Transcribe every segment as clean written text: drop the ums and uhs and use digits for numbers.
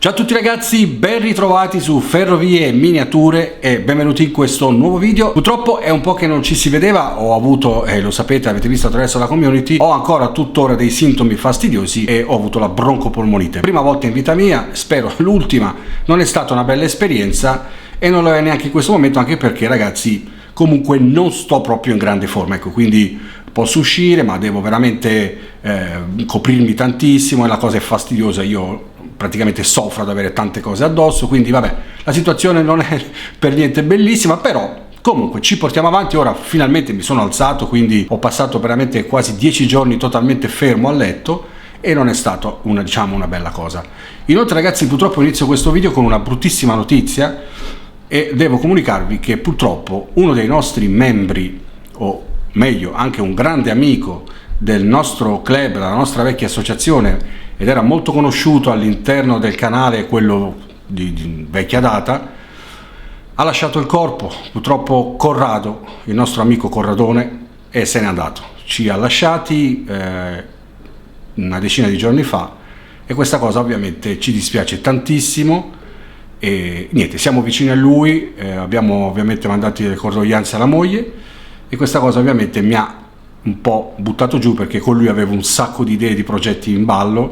Ciao a tutti ragazzi, ben ritrovati su Ferrovie Miniature e benvenuti in questo nuovo video. Purtroppo è un po' che non ci si vedeva, ho avuto, lo sapete, avete visto attraverso la community, ho ancora tuttora dei sintomi fastidiosi e ho avuto la broncopolmonite. Prima volta in vita mia, spero l'ultima, non è stata una bella esperienza e non lo è neanche in questo momento, anche perché ragazzi comunque non sto proprio in grande forma, ecco, quindi posso uscire ma devo veramente coprirmi tantissimo e la cosa è fastidiosa, io praticamente soffro ad avere tante cose addosso, quindi vabbè, la situazione non è per niente bellissima, però comunque ci portiamo avanti. Ora finalmente mi sono alzato, quindi ho passato veramente quasi 10 giorni totalmente fermo a letto e non è stata una bella cosa. Inoltre ragazzi, purtroppo inizio questo video con una bruttissima notizia e devo comunicarvi che purtroppo uno dei nostri membri, o meglio anche un grande amico del nostro club, della nostra vecchia associazione, ed era molto conosciuto all'interno del canale, quello di vecchia data, ha lasciato il corpo. Purtroppo Corrado, il nostro amico Corradone, se n'è andato, ci ha lasciati una decina di giorni fa e questa cosa ovviamente ci dispiace tantissimo e niente, siamo vicini a lui, abbiamo ovviamente mandato le condoglianze alla moglie e questa cosa ovviamente mi ha un po' buttato giù, perché con lui avevo un sacco di idee, di progetti in ballo,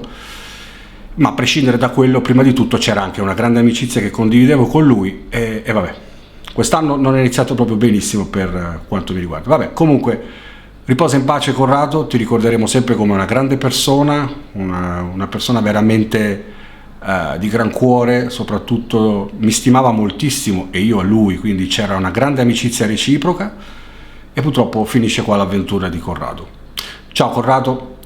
ma a prescindere da quello, prima di tutto c'era anche una grande amicizia che condividevo con lui e vabbè, quest'anno non è iniziato proprio benissimo per quanto mi riguarda. Vabbè, comunque riposa in pace Corrado, ti ricorderemo sempre come una grande persona, una persona veramente di gran cuore, soprattutto mi stimava moltissimo e io a lui, quindi c'era una grande amicizia reciproca. E purtroppo finisce qua l'avventura di Corrado. Ciao Corrado,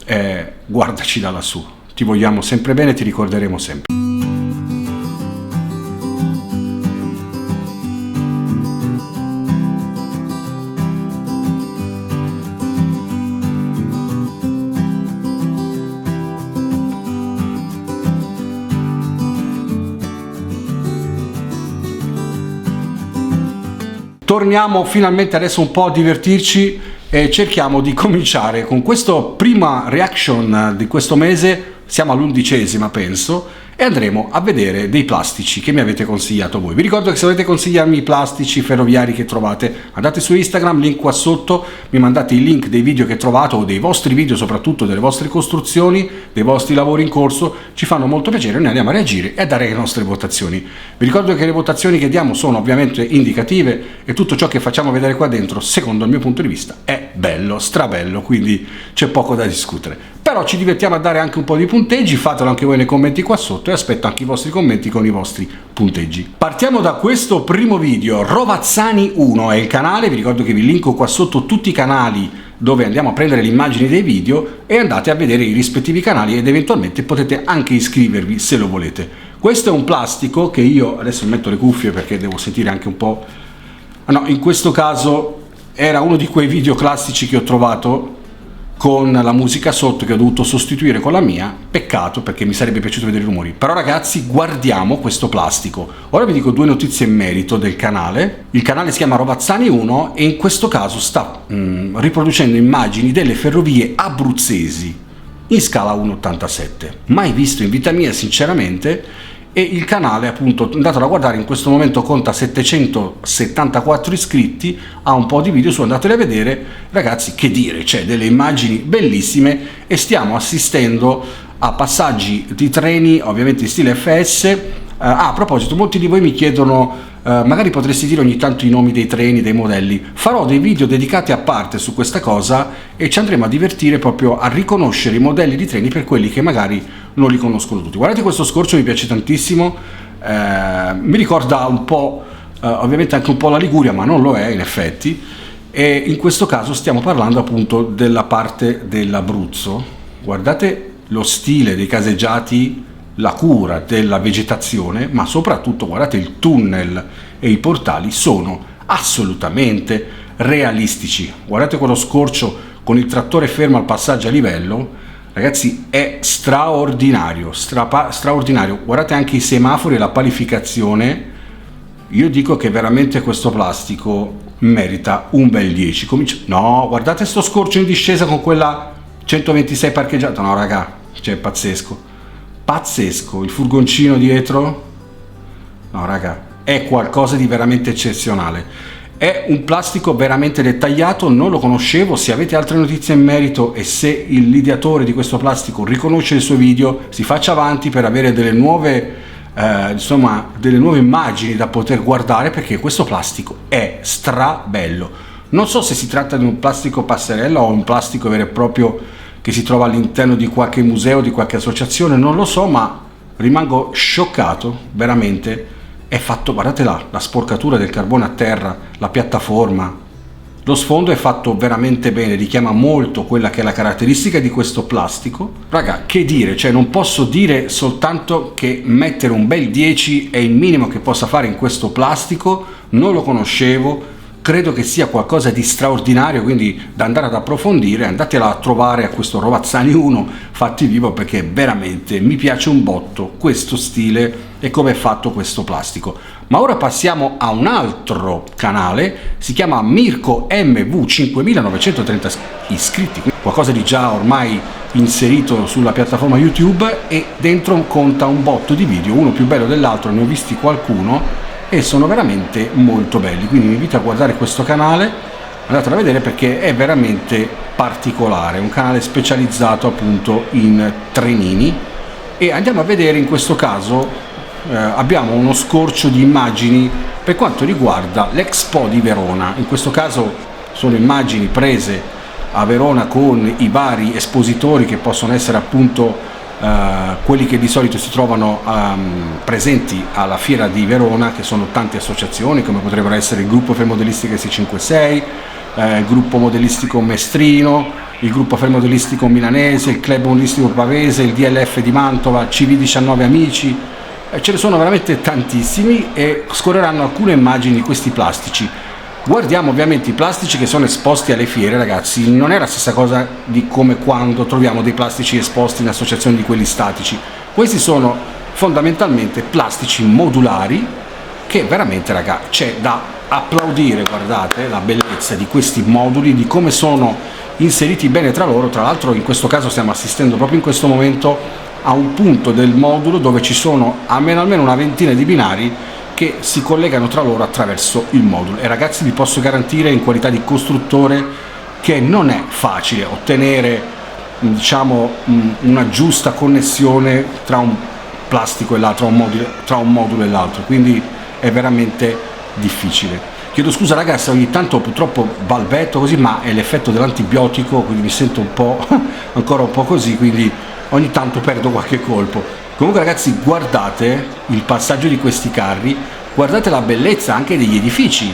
guardaci da lassù, ti vogliamo sempre bene, ti ricorderemo sempre. Torniamo finalmente adesso un po' a divertirci e cerchiamo di cominciare con questa prima reaction di questo mese, siamo all'11ª penso, e andremo a vedere dei plastici che mi avete consigliato voi. Vi ricordo che se volete consigliarmi i plastici ferroviari che trovate, andate su Instagram, link qua sotto, mi mandate i link dei video che trovate o dei vostri video, soprattutto delle vostre costruzioni, dei vostri lavori in corso, ci fanno molto piacere, noi andiamo a reagire e a dare le nostre votazioni. Vi ricordo che le votazioni che diamo sono ovviamente indicative e tutto ciò che facciamo vedere qua dentro, secondo il mio punto di vista, è bello, strabello, quindi c'è poco da discutere. Però ci divertiamo a dare anche un po' di punteggi, fatelo anche voi nei commenti qua sotto e aspetto anche i vostri commenti con i vostri punteggi. Partiamo da questo primo video. Rovazzani 1 è il canale, vi ricordo che vi linko qua sotto tutti i canali dove andiamo a prendere le immagini dei video e andate a vedere i rispettivi canali ed eventualmente potete anche iscrivervi se lo volete. Questo è un plastico che io, adesso metto le cuffie perché devo sentire anche un po'... no, in questo caso era uno di quei video classici che ho trovato con la musica sotto che ho dovuto sostituire con la mia, peccato perché mi sarebbe piaciuto vedere i rumori. Però ragazzi, guardiamo questo plastico. Ora vi dico due notizie in merito del canale. Il canale si chiama Rovazzani 1 e in questo caso sta riproducendo immagini delle ferrovie abruzzesi in scala 1,87. Mai visto in vita mia sinceramente, e il canale appunto, andatelo a guardare, in questo momento conta 774 iscritti, ha un po' di video su, andateli a vedere ragazzi, che dire, c'è delle immagini bellissime e stiamo assistendo a passaggi di treni ovviamente in stile FS. A proposito, molti di voi mi chiedono magari potresti dire ogni tanto i nomi dei treni, dei modelli. Farò dei video dedicati a parte su questa cosa e ci andremo a divertire proprio a riconoscere i modelli di treni per quelli che magari non li conoscono tutti. Guardate questo scorcio, mi piace tantissimo, mi ricorda un po' ovviamente anche un po' la Liguria, ma non lo è in effetti, e in questo caso stiamo parlando appunto della parte dell'Abruzzo. Guardate lo stile dei caseggiati, la cura della vegetazione, ma soprattutto guardate il tunnel e i portali sono assolutamente realistici. Guardate quello scorcio con il trattore fermo al passaggio a livello, ragazzi, è straordinario, straordinario. Guardate anche i semafori e la palificazione. Io dico che veramente questo plastico merita un bel 10. No, guardate sto scorcio in discesa con quella 126 parcheggiata, no raga, cioè è pazzesco. pazzesco. Il furgoncino dietro, no raga, è qualcosa di veramente eccezionale. È un plastico veramente dettagliato, non lo conoscevo. Se avete altre notizie in merito e se l'ideatore di questo plastico riconosce il suo video, si faccia avanti per avere delle nuove delle nuove immagini da poter guardare, perché questo plastico è strabello. Non so se si tratta di un plastico passerella o un plastico vero e proprio che si trova all'interno di qualche museo, di qualche associazione, non lo so, ma rimango scioccato, veramente. È fatto, guardate là, la sporcatura del carbone a terra, la piattaforma, lo sfondo è fatto veramente bene, richiama molto quella che è la caratteristica di questo plastico. Raga, che dire, cioè non posso dire soltanto che mettere un bel 10 è il minimo che possa fare in questo plastico. Non lo conoscevo, credo che sia qualcosa di straordinario, quindi da andare ad approfondire. Andatela a trovare a questo Rovazzani 1 fatti vivo, perché veramente mi piace un botto questo stile e come è fatto questo plastico. Ma ora passiamo a un altro canale, si chiama Mirko MV, 5930 iscritti, qualcosa di già ormai inserito sulla piattaforma YouTube, e dentro conta un botto di video, uno più bello dell'altro, ne ho visti qualcuno e sono veramente molto belli, quindi vi invito a guardare questo canale, andatelo a vedere perché è veramente particolare, un canale specializzato appunto in trenini. E andiamo a vedere, in questo caso abbiamo uno scorcio di immagini per quanto riguarda l'Expo di Verona. In questo caso sono immagini prese a Verona con i vari espositori che possono essere appunto quelli che di solito si trovano presenti alla fiera di Verona, che sono tante associazioni, come potrebbero essere il gruppo Fermodellistica S56, il gruppo modellistico Mestrino, il gruppo Fermodellistico Milanese, il club modellistico Pavese, il DLF di Mantova, CV19 Amici. Ce ne sono veramente tantissimi e scorreranno alcune immagini di questi plastici. Guardiamo ovviamente i plastici che sono esposti alle fiere, ragazzi, non è la stessa cosa di come quando troviamo dei plastici esposti in associazioni di quelli statici. Questi sono fondamentalmente plastici modulari che veramente, raga, c'è da applaudire. Guardate la bellezza di questi moduli, di come sono inseriti bene tra loro. Tra l'altro in questo caso stiamo assistendo proprio in questo momento a un punto del modulo dove ci sono almeno una ventina di binari che si collegano tra loro attraverso il modulo. E ragazzi, vi posso garantire in qualità di costruttore che non è facile ottenere, diciamo, una giusta connessione tra un plastico e l'altro, tra un modulo e l'altro, quindi è veramente difficile. Chiedo scusa ragazzi, ogni tanto purtroppo balbetto così, ma è l'effetto dell'antibiotico, quindi mi sento un po' ancora un po' così, quindi ogni tanto perdo qualche colpo. Comunque ragazzi, guardate il passaggio di questi carri, guardate la bellezza anche degli edifici,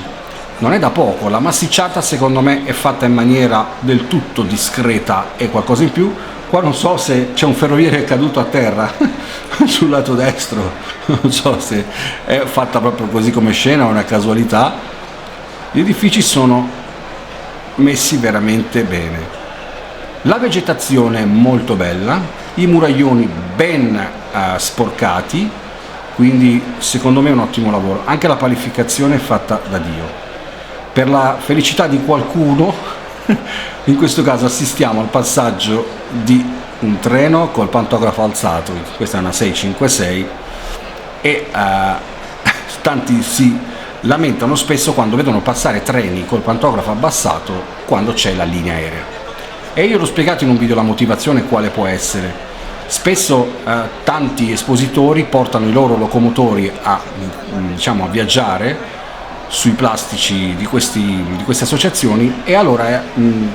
non è da poco. La massicciata secondo me è fatta in maniera del tutto discreta e qualcosa in più. Qua non so se c'è un ferroviere caduto a terra sul lato destro, non so se è fatta proprio così come scena o una casualità. Gli edifici sono messi veramente bene, la vegetazione è molto bella, i muraglioni ben sporcati, quindi secondo me è un ottimo lavoro. Anche la palificazione è fatta da Dio. Per la felicità di qualcuno in questo caso assistiamo al passaggio di un treno col pantografo alzato. Questa è una 656 e tanti si lamentano spesso quando vedono passare treni col pantografo abbassato quando c'è la linea aerea, e io l'ho spiegato in un video la motivazione quale può essere. Spesso tanti espositori portano i loro locomotori a viaggiare sui plastici di queste associazioni, e allora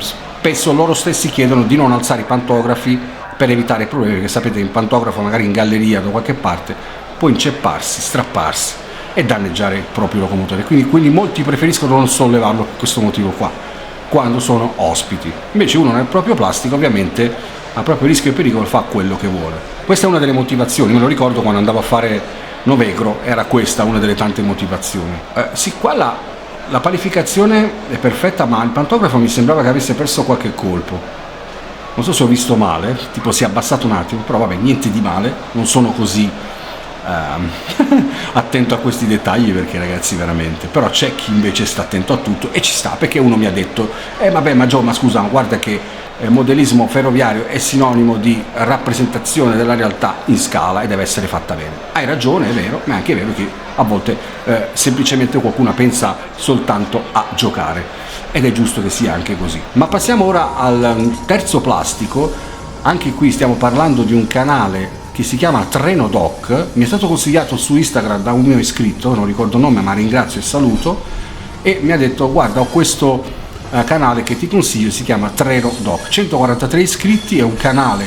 spesso loro stessi chiedono di non alzare i pantografi per evitare problemi, perché sapete, in pantografo magari in galleria da qualche parte può incepparsi, strapparsi e danneggiare il proprio locomotore, quindi molti preferiscono non sollevarlo per questo motivo qua quando sono ospiti. Invece uno nel proprio plastico ovviamente a proprio rischio e pericolo fa quello che vuole. Questa è una delle motivazioni, me lo ricordo quando andavo a fare Novegro, era questa una delle tante motivazioni. Sì, qua la palificazione è perfetta, ma il pantografo mi sembrava che avesse perso qualche colpo. Non so se ho visto male, tipo si è abbassato un attimo, però vabbè, niente di male, non sono così attento a questi dettagli, perché ragazzi veramente, però c'è chi invece sta attento a tutto e ci sta, perché uno mi ha detto vabbè, ma Gio, ma scusa, guarda che modellismo ferroviario è sinonimo di rappresentazione della realtà in scala e deve essere fatta bene. Hai ragione, è vero, ma è anche vero che a volte semplicemente qualcuno pensa soltanto a giocare, ed è giusto che sia anche così. Ma passiamo ora al terzo plastico. Anche qui stiamo parlando di un canale che si chiama Treno Doc. Mi è stato consigliato su Instagram da un mio iscritto, non ricordo il nome ma ringrazio e saluto, e mi ha detto: guarda, ho questo canale che ti consiglio, si chiama Treno Doc, 143 iscritti, è un canale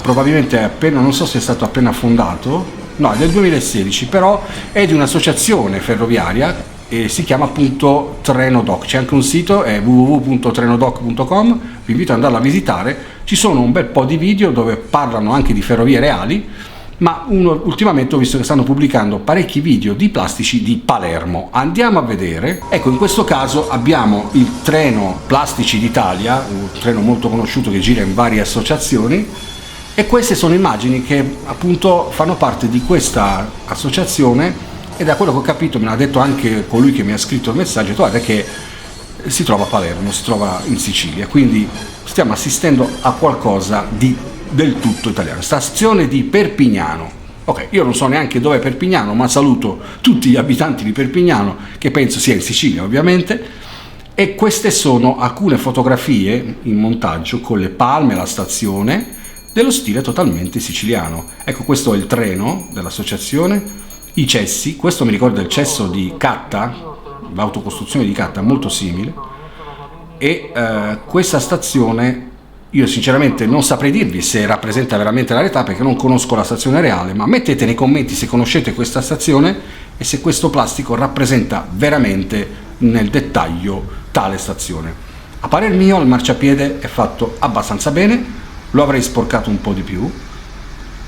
probabilmente appena, non so se è stato appena fondato, no, è del 2016, però è di un'associazione ferroviaria e si chiama appunto Treno Doc. C'è anche un sito, è www.trenodoc.com, vi invito ad andarlo a visitare. Ci sono un bel po' di video dove parlano anche di ferrovie reali, ma ultimamente ho visto che stanno pubblicando parecchi video di plastici di Palermo. Andiamo a vedere. Ecco, in questo caso abbiamo il treno Plastici d'Italia, un treno molto conosciuto che gira in varie associazioni, e queste sono immagini che appunto fanno parte di questa associazione, e da quello che ho capito, me l'ha detto anche colui che mi ha scritto il messaggio, guarda che si trova a Palermo, si trova in Sicilia, quindi stiamo assistendo a qualcosa di del tutto italiano. Stazione di Perpignano. Ok, io non so neanche dove è Perpignano, ma saluto tutti gli abitanti di Perpignano, che penso sia in Sicilia ovviamente, e queste sono alcune fotografie in montaggio con le palme, la stazione, dello stile totalmente siciliano. Ecco, questo è il treno dell'associazione, i cessi, questo mi ricorda il cesso di Catta, l'autocostruzione di Catta, molto simile, e questa stazione io sinceramente non saprei dirvi se rappresenta veramente la realtà, perché non conosco la stazione reale, ma mettete nei commenti se conoscete questa stazione e se questo plastico rappresenta veramente nel dettaglio tale stazione. A parer mio il marciapiede è fatto abbastanza bene, lo avrei sporcato un po' di più,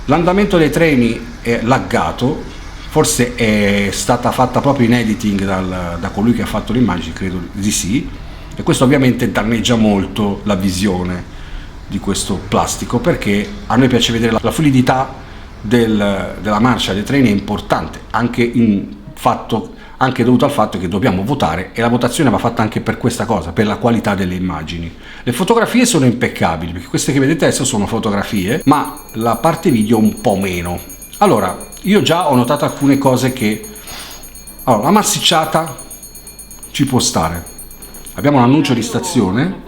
l'andamento dei treni è laggato, forse è stata fatta proprio in editing da colui che ha fatto l'immagine, credo di sì, e questo ovviamente danneggia molto la visione di questo plastico, perché a noi piace vedere la fluidità della marcia dei treni, è importante anche dovuto al fatto che dobbiamo votare, e la votazione va fatta anche per questa cosa, per la qualità delle immagini. Le fotografie sono impeccabili, perché queste che vedete adesso sono fotografie, ma la parte video un po' meno. Allora, io già ho notato alcune cose che... Allora, la massicciata ci può stare. Abbiamo un annuncio di stazione.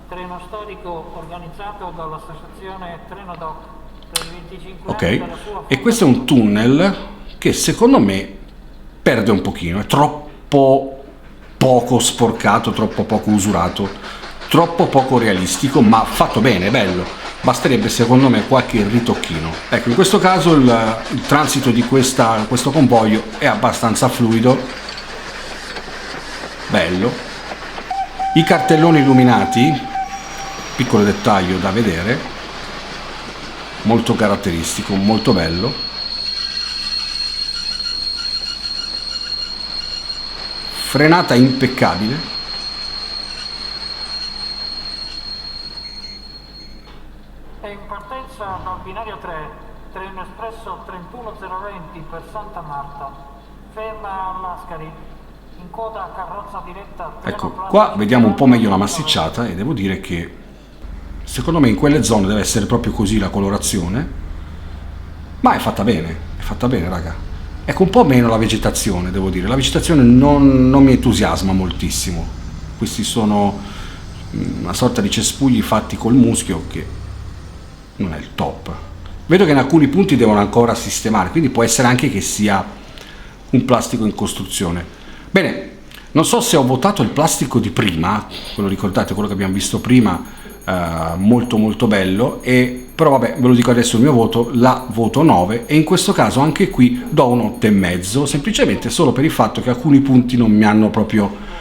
Treno storico organizzato dall'associazione Treno Doc per il 25 ok, anni dalla sua e questo è un tunnel che secondo me perde un pochino, è troppo poco sporcato, troppo poco usurato, troppo poco realistico, ma fatto bene, è bello. Basterebbe secondo me qualche ritocchino. Ecco, in questo caso il transito di questo convoglio è abbastanza fluido, bello. I cartelloni illuminati, piccolo dettaglio da vedere, molto caratteristico, molto bello. Frenata impeccabile. È in partenza dal binario 3, treno espresso 31020 per Santa Marta, ferma a Lascari, in coda carrozza diretta. Ecco, qua vediamo un po' meglio la massicciata, e devo dire che secondo me in quelle zone deve essere proprio così la colorazione, ma è fatta bene, raga. Ecco, un po' meno la vegetazione, devo dire, la vegetazione non mi entusiasma moltissimo. Questi sono una sorta di cespugli fatti col muschio che non è il top. Vedo che in alcuni punti devono ancora sistemare, quindi può essere anche che sia un plastico in costruzione. Bene, non so se ho votato il plastico di prima, quello ricordate, quello che abbiamo visto prima, molto molto bello, però vabbè, ve lo dico adesso il mio voto, la voto 9, e in questo caso anche qui do un 8,5, semplicemente solo per il fatto che alcuni punti non mi hanno proprio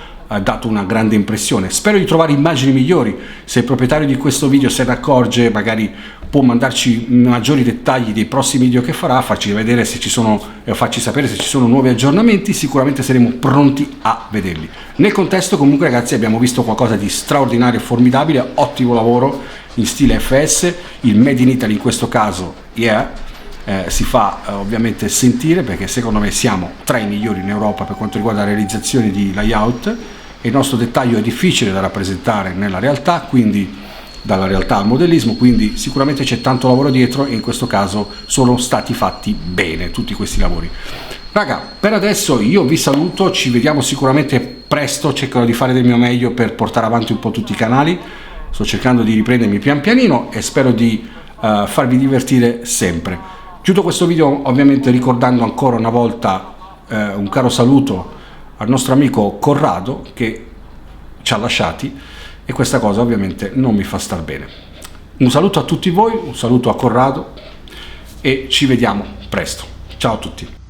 dato una grande impressione. Spero di trovare immagini migliori. Se il proprietario di questo video se ne accorge, magari può mandarci maggiori dettagli dei prossimi video che farà, farci vedere se ci sono, farci sapere se ci sono nuovi aggiornamenti. Sicuramente saremo pronti a vederli. Nel contesto comunque ragazzi abbiamo visto qualcosa di straordinario e formidabile, ottimo lavoro in stile FS, il Made in Italy in questo caso si fa ovviamente sentire, perché secondo me siamo tra i migliori in Europa per quanto riguarda la realizzazione di layout, e il nostro dettaglio è difficile da rappresentare nella realtà, quindi dalla realtà al modellismo, quindi sicuramente c'è tanto lavoro dietro e in questo caso sono stati fatti bene tutti questi lavori. Raga, per adesso io vi saluto, ci vediamo sicuramente presto, cercherò di fare del mio meglio per portare avanti un po' tutti i canali, sto cercando di riprendermi pian pianino e spero di farvi divertire sempre. Chiudo questo video ovviamente ricordando ancora una volta un caro saluto al nostro amico Corrado che ci ha lasciati e questa cosa ovviamente non mi fa star bene. Un saluto a tutti voi, un saluto a Corrado e ci vediamo presto. Ciao a tutti.